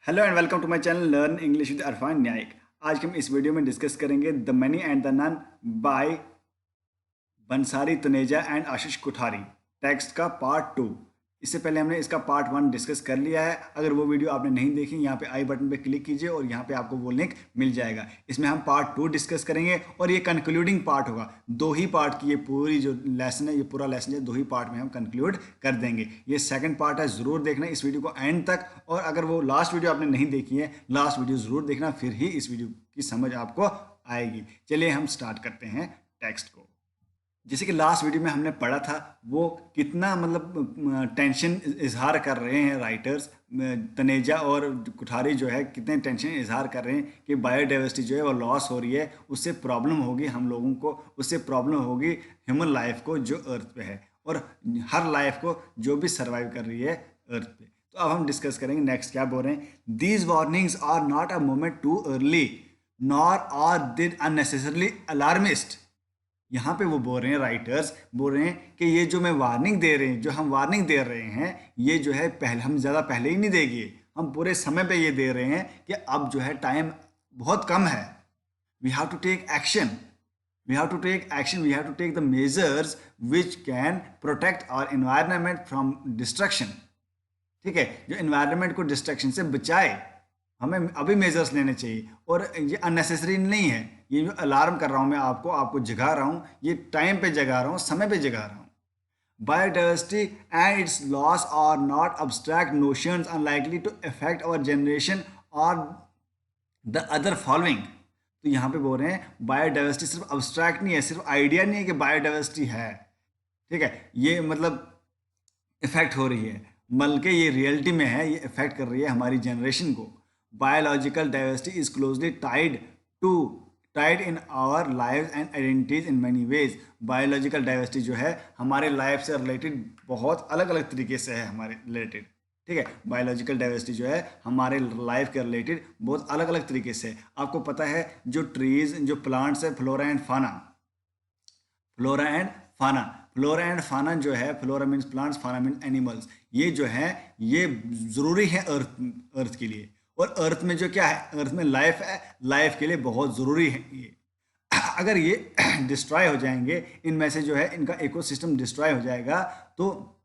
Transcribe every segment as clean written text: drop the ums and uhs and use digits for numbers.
Hello and welcome to my channel learn English with Arfan Nyayik. आज हम इस वीडियो में डिस्कस करेंगे the money and the nun by Bansari Taneja and Ashish Kothari text का part 2। इससे पहले हमने इसका पार्ट 1 डिस्कस कर लिया है। अगर वो वीडियो आपने नहीं देखी, यहाँ पे आई बटन पे क्लिक कीजिए और यहाँ पे आपको वो लिंक मिल जाएगा। इसमें हम पार्ट 2 डिस्कस करेंगे और ये कंक्लूडिंग पार्ट होगा। दो ही पार्ट की ये पूरी जो लेसन है, ये पूरा लेसन है, दो ही पार्ट में हम कंक्लूड कर देंगे। ये सेकंड पार्ट है, ज़रूर देखना इस वीडियो को एंड तक। और अगर वो लास्ट वीडियो आपने नहीं देखी है, लास्ट वीडियो ज़रूर देखना, फिर ही इस वीडियो की समझ आपको आएगी। चलिए हम स्टार्ट करते हैं टेक्स्ट को। जैसे कि लास्ट वीडियो में हमने पढ़ा था, वो कितना मतलब टेंशन इजहार कर रहे हैं राइटर्स, तनेजा और कुठारी जो है कितने टेंशन इजहार कर रहे हैं कि बायोडाइवर्सिटी जो है वो लॉस हो रही है, उससे प्रॉब्लम होगी हम लोगों को, उससे प्रॉब्लम होगी ह्यूमन लाइफ को जो अर्थ पे है और हर लाइफ को जो भी सर्वाइव कर रही है अर्थ पे। तो अब हम डिस्कस करेंगे नेक्स्ट क्या बोल रहे हैं। These warnings are not a moment too early nor are they unnecessarily alarmist. यहाँ पे वो बोल रहे हैं, राइटर्स बोल रहे हैं कि ये जो मैं वार्निंग दे रहे हैं, जो हम वार्निंग दे रहे हैं, ये जो है पहले हम ज़्यादा पहले ही नहीं देंगे, हम पूरे समय पे ये दे रहे हैं कि अब जो है टाइम बहुत कम है। We have to take action, we have to take action, we have to take the measures which can protect our environment from destruction. ठीक है, जो एनवायरनमेंट को डिस्ट्रक्शन से बचाए, हमें अभी मेजर्स लेने चाहिए। और ये अननेसेसरी नहीं है, ये जो अलार्म कर रहा हूँ मैं आपको जगा रहा हूँ, ये टाइम पे जगा रहा हूँ, समय पे जगा रहा हूँ। Biodiversity and its loss are not abstract notions unlikely to affect our generation और द अदर फॉलोइंग। तो यहाँ पे बोल रहे हैं बायोडाइवर्सिटी सिर्फ अब्स्ट्रैक्ट नहीं है, सिर्फ आइडिया नहीं है कि बायोडाइवर्सिटी है। ठीक है, ये मतलब इफेक्ट हो रही है, बल्कि ये रियलिटी में है, ये इफेक्ट कर रही है हमारी जनरेशन को। Biological diversity is closely tied in our life and identities in many ways. Biological diversity जो है हमारे लाइफ से रिलेटेड बहुत अलग अलग तरीके से है हमारे रिलेटेड। ठीक है, बायोलॉजिकल डाइवर्सिटी जो है हमारे लाइफ के रिलेटेड बहुत अलग अलग तरीके से है। आपको पता है जो ट्रीज, जो प्लांट्स है, फ्लोरा एंड फाना, फ्लोरा एंड फाना, फ्लोरा एंड फाना जो है, फ्लोरा मीन्स प्लांट्स, फाना मीन्स एनिमल्स, ये जो है ये ज़रूरी है अर्थ के लिए। और अर्थ में जो क्या है, अर्थ में लाइफ है, लाइफ के लिए बहुत ज़रूरी है ये। अगर ये डिस्ट्रॉय हो जाएंगे, इनमें से जो है इनका इकोसिस्टम डिस्ट्रॉय हो जाएगा, तो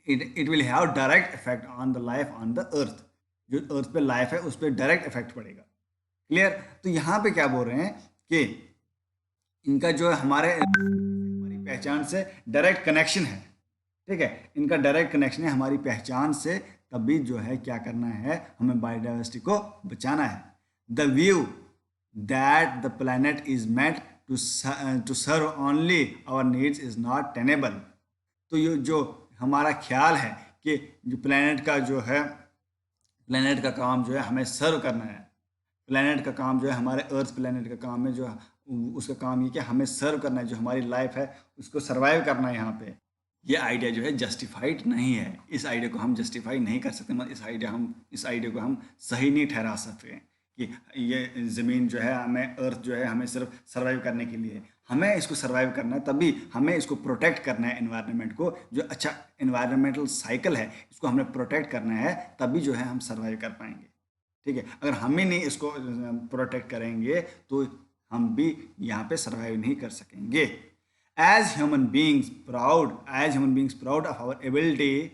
it will have direct effect on the life on the earth. जो अर्थ पे लाइफ है उस पर डायरेक्ट इफेक्ट पड़ेगा। क्लियर? तो यहाँ पे क्या बोल रहे हैं कि इनका जो है हमारी पहचान से डायरेक्ट कनेक्शन है। ठीक है, इनका डायरेक्ट कनेक्शन है हमारी पहचान से, तभी जो है क्या करना है, हमें बायोडाइवर्सिटी को बचाना है। The view that the planet is meant to serve only our needs is not tenable. तो ये जो हमारा ख्याल है कि जो प्लैनेट का जो है, प्लैनेट का काम जो है हमें सर्व करना है, प्लैनेट का काम जो है, हमारे अर्थ प्लैनेट का काम है, जो उसका काम ये कि हमें सर्व करना है, जो हमारी लाइफ है उसको सर्वाइव करना है यहाँ पे। ये आइडिया जो है जस्टिफाइड नहीं है, इस आइडिया को हम जस्टिफाई नहीं कर सकते, मतलब इस आइडिया को हम सही नहीं ठहरा सकते कि ये ज़मीन जो है, हमें अर्थ जो है हमें सिर्फ सर्वाइव करने के लिए, हमें इसको सर्वाइव करना है, तभी हमें इसको प्रोटेक्ट करना है एनवायरनमेंट को। जो अच्छा एनवायरनमेंटल साइकिल है इसको हमें प्रोटेक्ट करना है, तभी जो है हम सर्वाइव कर पाएंगे। ठीक है, अगर हम ही नहीं इसको प्रोटेक्ट करेंगे तो हम भी यहाँ पे सर्वाइव नहीं कर सकेंगे। as human beings proud of our ability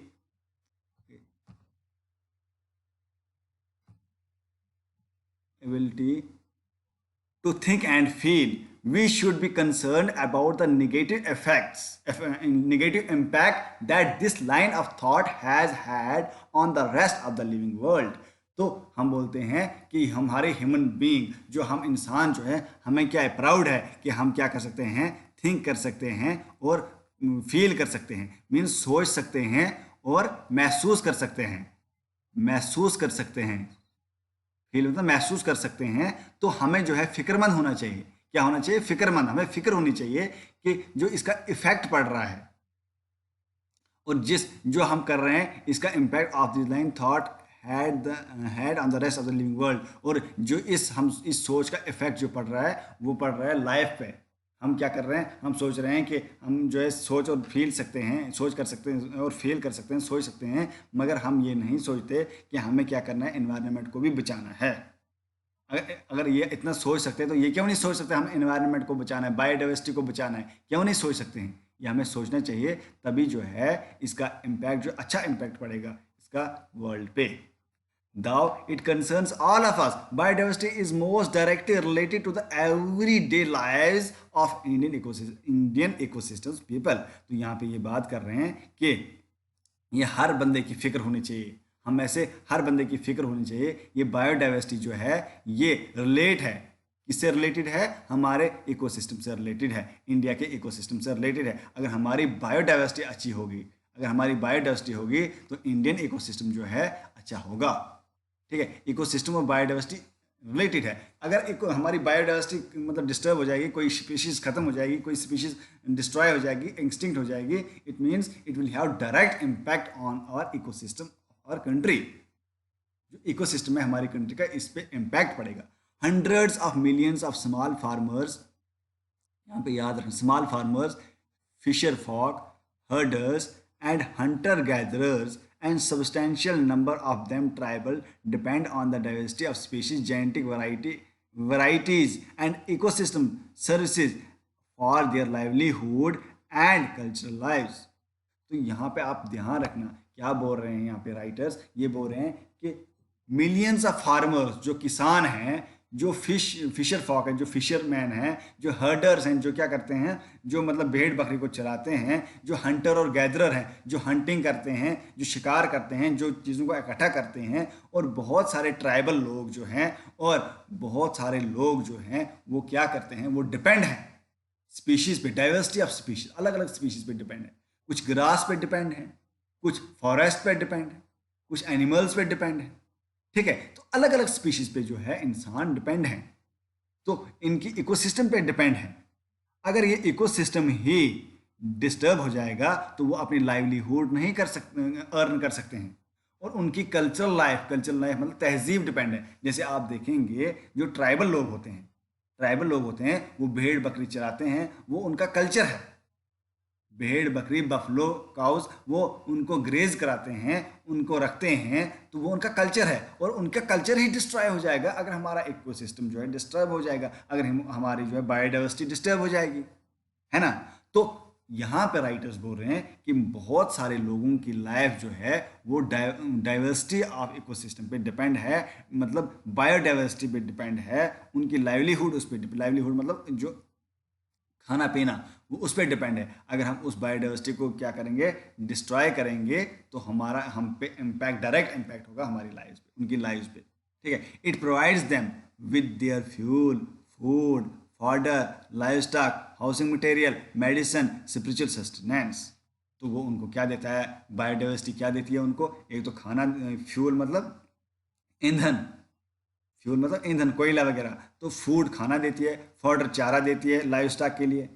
to think and feel, we should be concerned about the negative impact that this line of thought has had on the rest of the living world. तो हम बोलते हैं कि हमारे human being, जो हम इंसान जो है, हमें क्या है, प्राउड है कि हम क्या कर सकते हैं, थिंक कर सकते हैं और फील कर सकते हैं, मीन्स सोच सकते हैं और महसूस कर सकते हैं, महसूस कर सकते हैं, फील मतलब महसूस कर सकते हैं। तो हमें जो है फिक्रमंद होना चाहिए। क्या होना चाहिए? फिक्रमंद, हमें फिक्र होनी चाहिए कि जो इसका इफेक्ट पड़ रहा है और जो हम कर रहे हैं, इसका impact of this line thought had on the rest of the living world. और जो इस सोच का इफेक्ट जो पड़ रहा है वो पड़ रहा है लाइफ पे, हम क्या कर रहे हैं, हम सोच रहे हैं कि हम जो है सोच और फील सकते हैं, सोच कर सकते हैं और फील कर सकते हैं, सोच सकते हैं, मगर हम ये नहीं सोचते कि हमें क्या करना है, एनवायरनमेंट को भी बचाना है। अगर अगर ये इतना सोच सकते हैं तो ये क्यों नहीं सोच सकते हम एनवायरनमेंट को बचाना है, बायोडाइवर्सिटी को बचाना है, क्यों नहीं सोच सकते हैं? ये हमें सोचना चाहिए, तभी जो है इसका इम्पैक्ट, जो अच्छा इम्पैक्ट पड़ेगा इसका वर्ल्ड पे। Though it concerns all of us, biodiversity is most directly related to the everyday lives of Indian ecosystems people. तो यहाँ पे ये बात कर रहे हैं कि ये हर बंदे की फिक्र होनी चाहिए, हम ऐसे हर बंदे की फिक्र होनी चाहिए। ये बायोडाइवर्सिटी जो है ये रिलेट है, किससे रिलेटेड है? हमारे इकोसिस्टम से रिलेटेड है, इंडिया के इकोसिस्टम से रिलेटेड है। अगर हमारी बायोडाइवर्सिटी अच्छी होगी, अगर हमारी बायोडाइवर्सिटी होगी तो इंडियन इकोसिस्टम जो है अच्छा होगा। ठीक है, इकोसिस्टम और बायोडाइवर्सिटी रिलेटेड है। अगर एक हमारी बायोडाइवर्सिटी मतलब डिस्टर्ब हो जाएगी, कोई स्पीशीज खत्म हो जाएगी, कोई स्पीशीज डिस्ट्रॉय हो जाएगी, एक्सटिंक्ट हो जाएगी, it means it will have direct impact on our ecosystem और कंट्री। जो इकोसिस्टम है हमारी कंट्री का, इस पे इम्पैक्ट पड़ेगा। Hundreds of millions of small farmers, यहाँ पे याद रखना, small farmers, fisher folk, herders and hunter gatherers and substantial number of them tribal depend on the diversity of species, genetic varieties and ecosystem services for their livelihood and cultural lives. तो यहाँ पे आप ध्यान रखना क्या बोल रहे हैं यहाँ पे राइटर्स, ये बोल रहे हैं कि मिलियंस ऑफ फार्मर्स, जो किसान हैं, जो फिशर फॉक है, जो फिशरमैन हैं, जो हर्डर्स हैं, जो क्या करते हैं, जो मतलब भेड़ बकरी को चराते हैं, जो हंटर और गैदरर हैं, जो हंटिंग करते हैं, जो शिकार करते हैं, जो चीज़ों को इकट्ठा करते हैं, और बहुत सारे ट्राइबल लोग जो हैं, और बहुत सारे लोग जो हैं वो क्या करते हैं, वो डिपेंड हैं स्पीशीज़ पे, डाइवर्सिटी ऑफ स्पीशीज, अलग अलग स्पीशीज़ पे डिपेंड है। कुछ ग्रास पे डिपेंड है, कुछ फॉरेस्ट पे डिपेंड है, कुछ एनिमल्स पे डिपेंड है। ठीक है, तो अलग अलग स्पीशीज पे जो है इंसान डिपेंड है, तो इनकी इकोसिस्टम पे डिपेंड है। अगर ये इकोसिस्टम ही डिस्टर्ब हो जाएगा तो वो अपनी लाइवलीहुड नहीं कर सकते, अर्न कर सकते हैं। और उनकी कल्चरल लाइफ मतलब तहजीब डिपेंड है। जैसे आप देखेंगे जो ट्राइबल लोग होते हैं, वो भेड़ बकरी चराते हैं, वो उनका कल्चर है। भेड़ बकरी बफलो काउस, वो उनको ग्रेज कराते हैं, उनको रखते हैं, तो वो उनका कल्चर है। और उनका कल्चर ही डिस्ट्रॉय हो जाएगा अगर हमारा इकोसिस्टम जो है डिस्टर्ब हो जाएगा, अगर हमारी जो है बायोडाइवर्सिटी डिस्टर्ब हो जाएगी, है ना। तो यहाँ पे राइटर्स बोल रहे हैं कि बहुत सारे लोगों की लाइफ जो है वो डाइवर्सिटी ऑफ इकोसिस्टम पे डिपेंड है, मतलब बायोडाइवर्सिटी पे डिपेंड है, उनकी लाइवलीहुड उस पर, लाइवलीहुड मतलब जो खाना पीना, वो उस पर डिपेंड है। अगर हम उस बायोडाइवर्सिटी को क्या करेंगे, डिस्ट्रॉय करेंगे, तो हमारा हम पे इम्पैक्ट, डायरेक्ट इम्पैक्ट होगा हमारी लाइफ पे, उनकी लाइफ पे। ठीक है, it provides them with their fuel, food, fodder, live stock, housing material, medicine, spiritual sustenance. तो वो उनको क्या देता है, बायोडाइवर्सिटी क्या देती है उनको? एक तो खाना, फ्यूल मतलब ईंधन, फ्यूल मतलब ईंधन, कोयला वगैरह, तो फूड खाना देती है, फॉडर चारा देती है लाइव स्टॉक के लिए।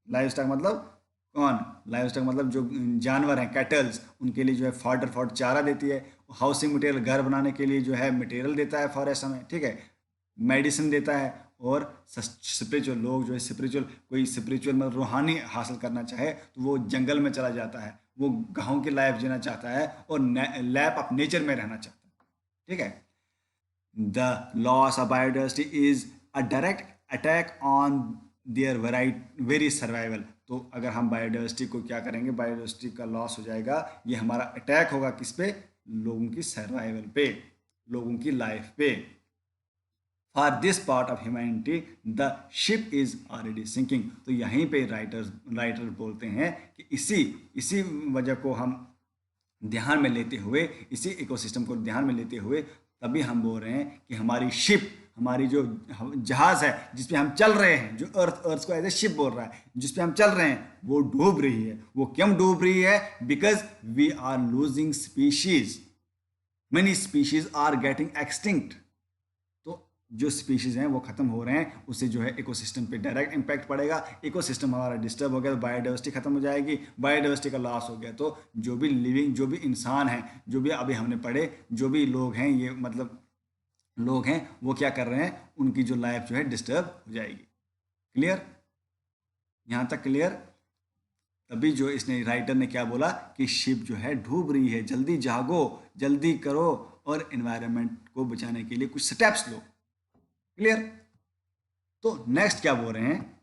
लाइव स्टॉक मतलब कौन? लाइव स्टॉक मतलब जो जानवर हैं, कैटल्स, उनके लिए जो है फॉडर चारा देती है। हाउसिंग मटेरियल, घर बनाने के लिए जो है मटेरियल देता है फॉरेस्ट हमें। ठीक है, मेडिसिन देता है। और स्पिरिचुअल, लोग जो है स्पिरिचुअल, कोई स्पिरिचुअल मतलब रूहानी हासिल करना चाहे तो वो जंगल में चला जाता है, वो गाँव की लाइफ जीना चाहता है और लैप ऑफ नेचर में रहना चाहता है। ठीक है, the loss of biodiversity is a direct attack on their very survival। तो अगर हम बायोडाइवर्सिटी को क्या करेंगे, बायोडाइवर्सिटी का लॉस हो जाएगा, ये हमारा अटैक होगा किस पे? लोगों की सर्वाइवल पे, लोगों की लाइफ पे। For this part of humanity the ship is already sinking. तो यहीं पे राइटर बोलते हैं कि इसी वजह को हम ध्यान में लेते हुए, इसी इकोसिस्टम को ध्यान में लेते हुए, तभी हम बोल रहे हैं कि हमारी शिप, हमारी जो जहाज़ है जिस पे हम चल रहे हैं, जो अर्थ को एज ए शिप बोल रहा है, जिस पे हम चल रहे हैं, वो डूब रही है। वो क्यों डूब रही है? Because we are losing species, many species are getting extinct. तो जो स्पीशीज हैं वो खत्म हो रहे हैं, उससे जो है इकोसिस्टम पे डायरेक्ट इम्पैक्ट पड़ेगा। इकोसिस्टम हमारा डिस्टर्ब हो गया तो बायोडाइवर्सिटी खत्म हो जाएगी, बायोडाइवर्सिटी का लॉस हो गया तो जो भी लिविंग, जो भी इंसान हैं, जो भी अभी हमने पढ़े, जो भी लोग हैं, ये मतलब लोग हैं, वो क्या कर रहे हैं, उनकी जो लाइफ जो है डिस्टर्ब हो जाएगी। क्लियर? यहाँ तक क्लियर? तभी जो इसने राइटर ने क्या बोला कि शिप जो है डूब रही है, जल्दी जागो, जल्दी करो और एनवायरनमेंट को बचाने के लिए कुछ स्टेप्स लो। क्लियर? तो नेक्स्ट क्या बोल रहे हैं,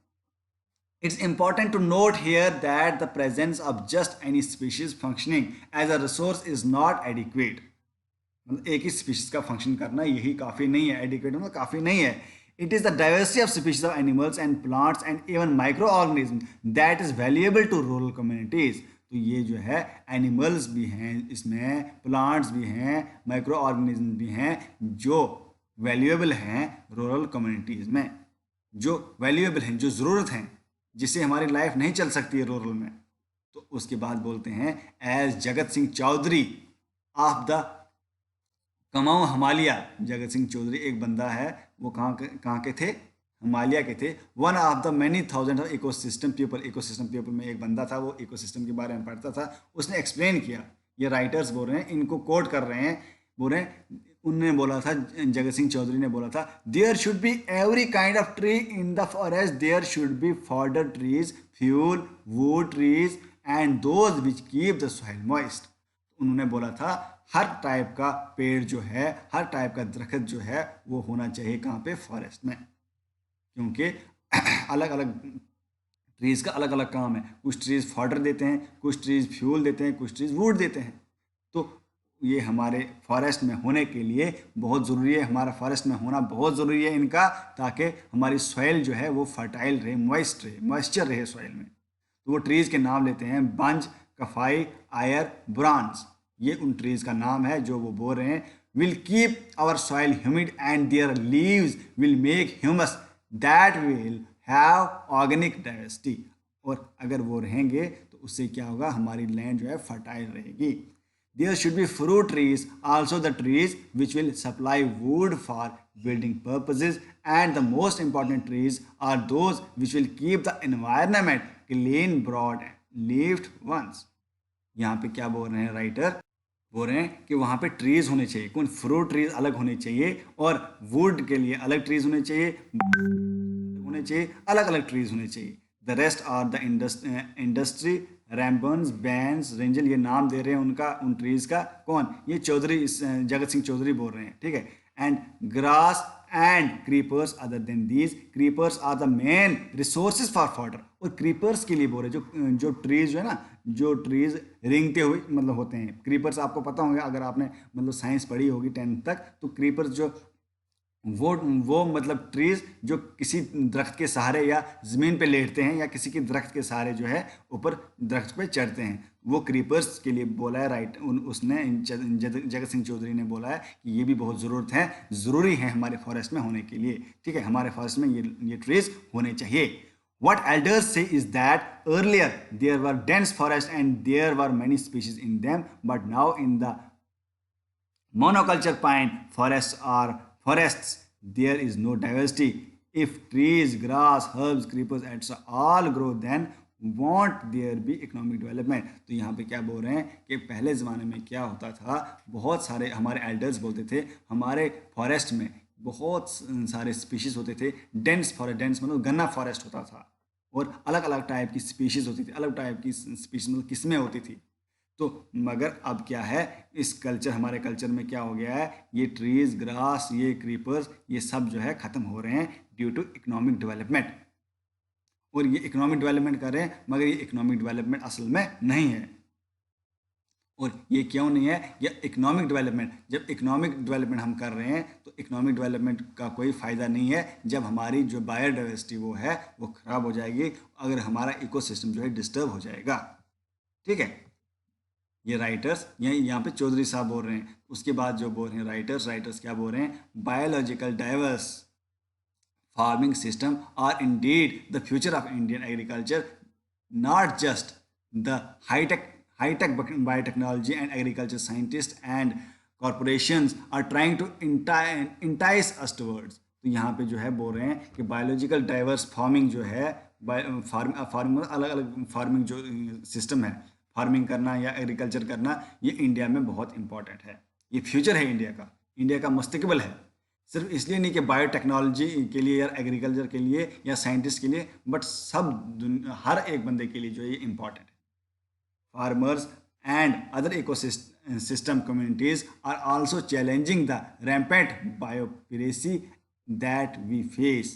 it's important to note here that the presence of just any species functioning as a resource is not adequate. मतलब एक ही स्पीशीज का फंक्शन करना यही काफ़ी नहीं है, एडिक्वेट मतलब काफ़ी नहीं है। It is the diversity of species of animals and plants and even microorganism that is valuable to rural communities. तो ये जो है एनिमल्स भी हैं इसमें, प्लांट्स भी हैं, माइक्रो ऑर्गेनिज्म भी हैं जो वैल्यूएबल हैं रूरल कम्युनिटीज़ में, जो वैल्यूएबल हैं, जो ज़रूरत हैं, जिससे हमारी लाइफ नहीं चल सकती है रूरल में। तो उसके बाद बोलते हैं as Jagat Singh Chaudhary of the कमाऊं हिमालय। जगत सिंह चौधरी एक बंदा है, वो कहाँ के थे, हिमालय के थे। One of the many thousand of ecosystem people, ecosystem people में एक बंदा था, वो इकोसिस्टम के बारे में पढ़ता था, उसने एक्सप्लेन किया। ये राइटर्स बोल रहे हैं, इनको कोट कर रहे हैं, बोल रहे हैं उनने बोला था, जगत सिंह चौधरी ने बोला था, there should be every kind of tree in the forest, there should be fodder trees, fuel, wood trees and those which keep the soil moist. उन्होंने बोला था हर टाइप का पेड़ जो है, हर टाइप का दरख्त जो है वो होना चाहिए कहाँ पे, फॉरेस्ट में। क्योंकि अलग अलग ट्रीज़ का अलग अलग काम है, कुछ ट्रीज़ फॉडर देते हैं, कुछ ट्रीज़ फ्यूल देते हैं, कुछ ट्रीज़ वुड देते हैं। तो ये हमारे फॉरेस्ट में होने के लिए बहुत ज़रूरी है, हमारा फॉरेस्ट में होना बहुत ज़रूरी है इनका, ताकि हमारी सॉइल जो है वो फर्टाइल रहे, मॉइस्ट रहे, मॉइस्चर रहे सॉइल में। तो वो ट्रीज़ के नाम लेते हैं बंज, कफाई, आयर, ब्रांज। ये उन ट्रीज़ का नाम है जो वो बोल रहे हैं will keep our soil humid and their leaves will make humus that will have organic diversity. और अगर वो रहेंगे तो उससे क्या होगा, हमारी लैंड जो है फर्टाइल रहेगी। There should be fruit trees, also the trees which will supply wood for building purposes, and the most important trees are those which will keep the environment clean, broad, lived ones. यहाँ पे क्या बोल रहे हैं writer, बोल रहे हैं कि वहाँ पे ट्रीज होने चाहिए, कौन, फ्रूट ट्रीज अलग होने चाहिए और वुड के लिए अलग ट्रीज होने चाहिए, अलग अलग ट्रीज होने चाहिए। The rest are the industry, रैम्बन्स, बैंस, रेंजल, ये नाम दे रहे हैं उनका, उन ट्रीज का, कौन, ये चौधरी, जगत सिंह चौधरी बोल रहे हैं, ठीक है। And grass and creepers, other than these creepers are the main resources for fodder. और क्रीपर्स के लिए बोल रहे हैं, जो ट्रीज जो है ना, जो ट्रीज रेंगते हुए मतलब होते हैं, क्रीपर्स आपको पता होंगे अगर आपने मतलब साइंस पढ़ी होगी 10th तक, तो क्रीपर्स जो वो मतलब ट्रीज जो किसी दरख्त के सहारे या ज़मीन पे लेटते हैं या किसी के दरख्त के सहारे जो है ऊपर दरख्त पे चढ़ते हैं, वो क्रीपर्स के लिए बोला है राइट। उसने जगत सिंह चौधरी ने बोला है कि ये भी बहुत ज़रूरी है हमारे फॉरेस्ट में होने के लिए, ठीक है, हमारे फॉरेस्ट में ये ट्रीज होने चाहिए। What elders say is that earlier there were dense forests and there were many species in them, but now in the monoculture pine forests there is no diversity. If trees, grass, herbs, creepers etc all grow, then won't there be economic development। तो यहाँ पे क्या बोल रहे हैं कि पहले ज़माने में क्या होता था, बहुत सारे हमारे एल्डर्स बोलते थे हमारे फॉरेस्ट में बहुत सारे स्पीशीज़ होते थे, डेंस फॉरेस्ट, डेंस मतलब घना फॉरेस्ट होता था, और अलग अलग टाइप की स्पीशीज़ होती थी, अलग टाइप की स्पीशीज़ मतलब किस्में होती थी। तो मगर अब क्या है, इस कल्चर, हमारे कल्चर में क्या हो गया है, ये ट्रीज, ग्रास, ये क्रीपर्स, ये सब जो है ख़त्म हो रहे हैं ड्यू टू इकोनॉमिक डेवलपमेंट। और ये इकोनॉमिक डेवलपमेंट कर रहे हैं, मगर ये इकोनॉमिक डेवलपमेंट असल में नहीं है। और ये क्यों नहीं है, ये इकोनॉमिक डेवलपमेंट, जब इकोनॉमिक डेवलपमेंट हम कर रहे हैं तो इकोनॉमिक डेवलपमेंट का कोई फ़ायदा नहीं है जब हमारी जो बायोडाइवर्सिटी वो है वो ख़राब हो जाएगी, अगर हमारा इकोसिस्टम जो है डिस्टर्ब हो जाएगा, ठीक है। ये राइटर्स यहाँ पे चौधरी साहब बोल रहे हैं। उसके बाद जो बोल रहे हैं राइटर्स क्या बोल रहे हैं, biological diverse farming system are indeed the future of Indian agriculture, not just the high-tech biotechnology and agriculture scientists and corporations are trying to entice us towards। तो यहाँ पे जो है बोल रहे हैं कि बायोलॉजिकल डाइवर्स फार्मिंग जो है, फार्मिंग अलग अलग फार्मिंग जो सिस्टम है, फार्मिंग करना या एग्रीकल्चर करना, ये इंडिया में बहुत इंपॉर्टेंट है, ये फ्यूचर है इंडिया का, इंडिया का मुस्तकबिल है। सिर्फ इसलिए नहीं कि बायोटेक्नोलॉजी के लिए या एग्रीकल्चर के लिए या साइंटिस्ट के लिए, बट हर एक बंदे के लिए जो है ये इम्पॉर्टेंट है। Farmers and other ecosystem communities are also challenging the rampant biopiracy that we face.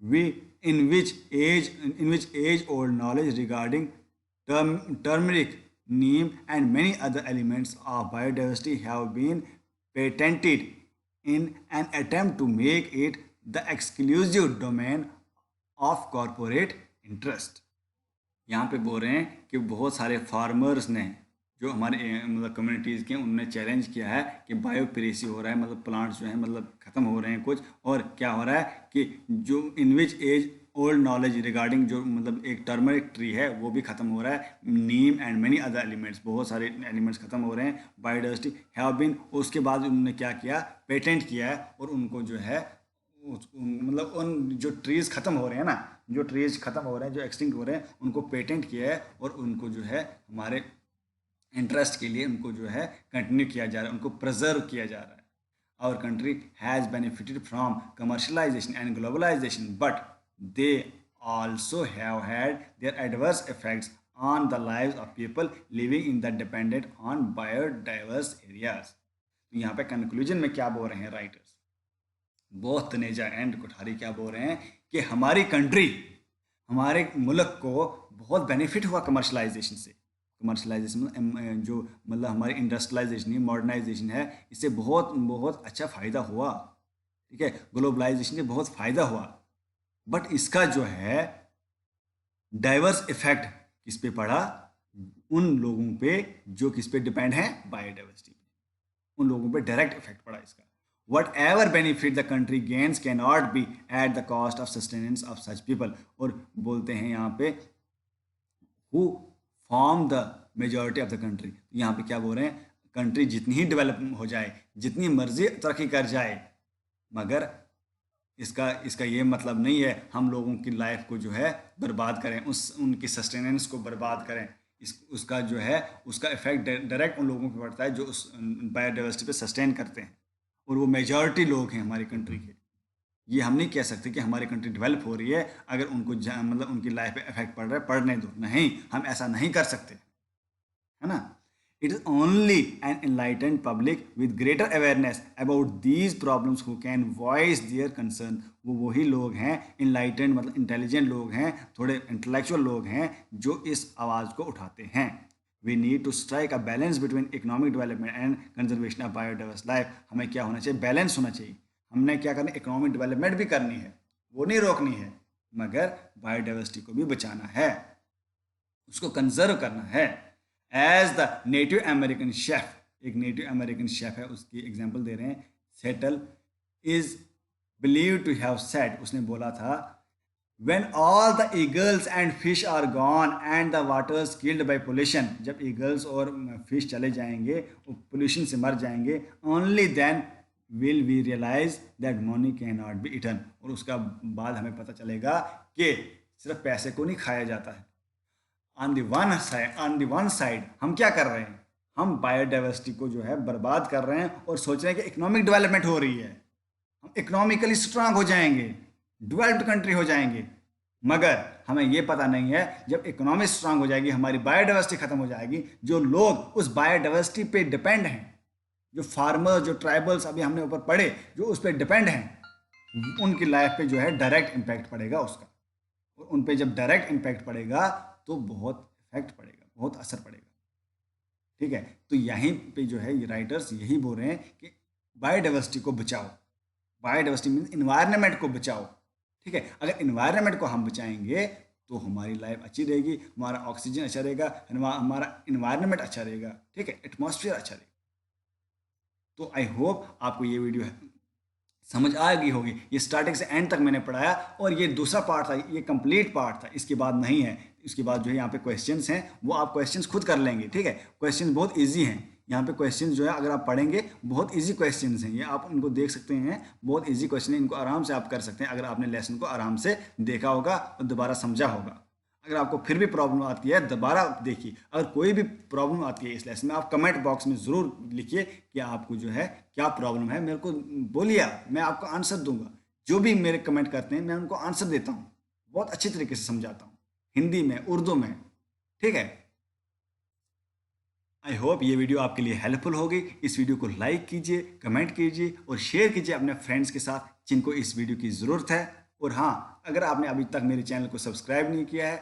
In which age old knowledge regarding turmeric, neem, and many other elements of biodiversity have been patented in an attempt to make it the exclusive domain of corporate interest. यहाँ पे बोल रहे हैं कि बहुत सारे farmers ने, जो हमारे मतलब कम्युनिटीज़ के, उन्होंने चैलेंज किया है कि बायोपिरेसी हो रहा है, मतलब प्लांट्स जो हैं मतलब ख़त्म हो रहे हैं कुछ, और क्या हो रहा है कि जो इन विच एज ओल्ड नॉलेज रिगार्डिंग जो मतलब एक टर्मरिक ट्री है वो भी ख़त्म हो रहा है, नीम एंड मेनी अदर एलिमेंट्स, बहुत सारे एलिमेंट्स ख़त्म हो रहे हैं, बायोडाइवर्सिटी हैव बीन। उसके बाद उन्होंने क्या किया, पेटेंट किया है, और उनको जो है मतलब उन जो ट्रीज़ ख़त्म हो रहे हैं ना, जो ट्रीज़ ख़त्म हो रहे हैं, जो एक्सटिंक्ट हो रहे हैं, उनको पेटेंट किया है, और उनको जो है हमारे इंटरेस्ट के लिए उनको जो है कंटिन्यू किया जा रहा है, उनको प्रिजर्व किया जा रहा है। Our country has benefited from commercialisation and globalisation, but they also have had their adverse effects on the lives of people living in the dependent on biodiverse areas. तो यहाँ पे कंक्लूजन में क्या बोल रहे हैं writers, both Taneja and Kothari क्या बोल रहे हैं कि हमारी कंट्री, हमारे मुल्क को बहुत बेनिफिट हुआ कमर्शलाइजेशन से। कमर्शलाइजेशन जो मतलब हमारी इंडस्ट्रियलाइजेशन है, मॉडर्नाइजेशन है, इससे बहुत बहुत अच्छा फ़ायदा हुआ, ठीक है। ग्लोबलाइजेशन से बहुत फ़ायदा हुआ, बट इसका जो है डाइवर्स इफेक्ट किस पे पड़ा, उन लोगों पे जो किस पे डिपेंड है, बायोडाइवर्सिटी पे, उन लोगों पे डायरेक्ट इफेक्ट पड़ा इसका। Whatever benefit the country gains cannot be at the cost of sustenance of such people. और बोलते हैं यहाँ पे who form the majority of the country। यहाँ पे क्या बोल रहे हैं, कंट्री जितनी ही डेवलप हो जाए, जितनी मर्जी तरक्की कर जाए, मगर इसका ये मतलब नहीं है हम लोगों की लाइफ को जो है बर्बाद करें, उनकी सस्टेनेंस को बर्बाद करें। उसका जो है उसका इफेक्ट डायरेक्ट उन लोगों पे पड़ता है जो उस बायोडाइवर्सिटी पे सस्टेन करते हैं, और वो मेजॉरिटी लोग हैं हमारी कंट्री के। ये हम नहीं कह सकते कि हमारी कंट्री डेवलप हो रही है अगर उनको मतलब उनकी लाइफ पे इफेक्ट पड़ रहा है, पढ़ने दो, नहीं, हम ऐसा नहीं कर सकते, है ना। It is only an enlightened public with greater awareness about these problems who can voice there concern. वो वही लोग हैं, इनलाइटेंड मतलब इंटेलिजेंट लोग हैं, थोड़े इंटेलेक्चुअल लोग हैं, जो इस आवाज़ को उठाते हैं। We need to strike a balance between economic development and conservation of biodiverse life। हमें क्या होना चाहिए, बैलेंस होना चाहिए। हमने क्या करना है, इकोनॉमिक डेवलपमेंट भी करनी है, वो नहीं रोकनी है, मगर बायोडाइवर्सिटी को भी बचाना है, उसको कंजर्व करना है। As the native American chef, एक नेटिव अमेरिकन शेफ है, उसकी एग्जाम्पल दे रहे हैं, Seattle is believe to have said, उसने बोला था, When all the eagles and fish are gone and the waters killed by pollution, जब ईगल्स और फिश चले जाएंगे, वो पोल्यूशन से मर जाएंगे, only then will we realize that money cannot be eaten। और उसका बाद हमें पता चलेगा कि सिर्फ पैसे को नहीं खाया जाता है। On the one side हम क्या कर रहे हैं, हम बायोडाइवर्सिटी को जो है बर्बाद कर रहे हैं और सोच रहे हैं कि इकोनॉमिक डेवलपमेंट हो रही है, हम इकोनॉमिकली स्ट्रांग हो जाएंगे, डेवलप्ड कंट्री हो जाएंगे, मगर हमें ये पता नहीं है जब इकोनॉमी स्ट्रांग हो जाएगी, हमारी बायोडाइवर्सिटी खत्म हो जाएगी, जो लोग उस बायोडाइवर्सिटी पे डिपेंड हैं, जो फार्मर, जो ट्राइबल्स अभी हमने ऊपर पढ़े, जो उस पर डिपेंड हैं, उनकी लाइफ पे जो है डायरेक्ट इम्पैक्ट पड़ेगा उसका, और उन पे जब डायरेक्ट इम्पैक्ट पड़ेगा तो बहुत इफेक्ट पड़ेगा, बहुत असर पड़ेगा, ठीक है। तो यहीं पे जो है ये राइटर्स यही बोल रहे हैं कि बायोडाइवर्सिटी को बचाओ, बायोडाइवर्सिटी मीन्स इन्वायरमेंट को बचाओ, ठीक है। अगर इन्वायरमेंट को हम बचाएंगे तो हमारी लाइफ अच्छी रहेगी, हमारा ऑक्सीजन अच्छा रहेगा, हमारा इन्वायरमेंट अच्छा रहेगा, ठीक है, एटमॉस्फेयर अच्छा रहेगा। तो आई होप आपको ये वीडियो समझ आ गई होगी। ये स्टार्टिंग से एंड तक मैंने पढ़ाया, और ये दूसरा पार्ट था, ये कंप्लीट पार्ट था, इसके बाद नहीं है। इसके बाद जो है यहाँ पे क्वेश्चंस हैं, वो आप क्वेश्चंस खुद कर लेंगे, ठीक है। क्वेश्चन बहुत ईजी हैं, यहाँ पे क्वेश्चन जो है अगर आप पढ़ेंगे बहुत इजी क्वेश्चंस हैं, ये आप उनको देख सकते हैं, बहुत इजी क्वेश्चन है, इनको आराम से आप कर सकते हैं अगर आपने लेसन को आराम से देखा होगा और दोबारा समझा होगा। अगर आपको फिर भी प्रॉब्लम आती है दोबारा देखिए। अगर कोई भी प्रॉब्लम आती है इस लेसन में, आप कमेंट बॉक्स में ज़रूर लिखिए कि आपको जो है क्या प्रॉब्लम है, मेरे को बोलिए, मैं आपको आंसर दूंगा। जो भी मेरे कमेंट करते हैं मैं उनको आंसर देता हूँ, बहुत अच्छी तरीके से समझाता हूँ, हिंदी में, उर्दू में। ठीक है। आई होप ये वीडियो आपके लिए हेल्पफुल होगी। इस वीडियो को लाइक कीजिए, कमेंट कीजिए और शेयर कीजिए अपने फ्रेंड्स के साथ जिनको इस वीडियो की ज़रूरत है। और हाँ, अगर आपने अभी तक मेरे चैनल को सब्सक्राइब नहीं किया है,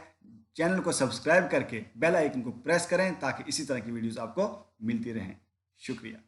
चैनल को सब्सक्राइब करके बेल आइकन को प्रेस करें ताकि इसी तरह की वीडियोस आपको मिलती रहें। शुक्रिया।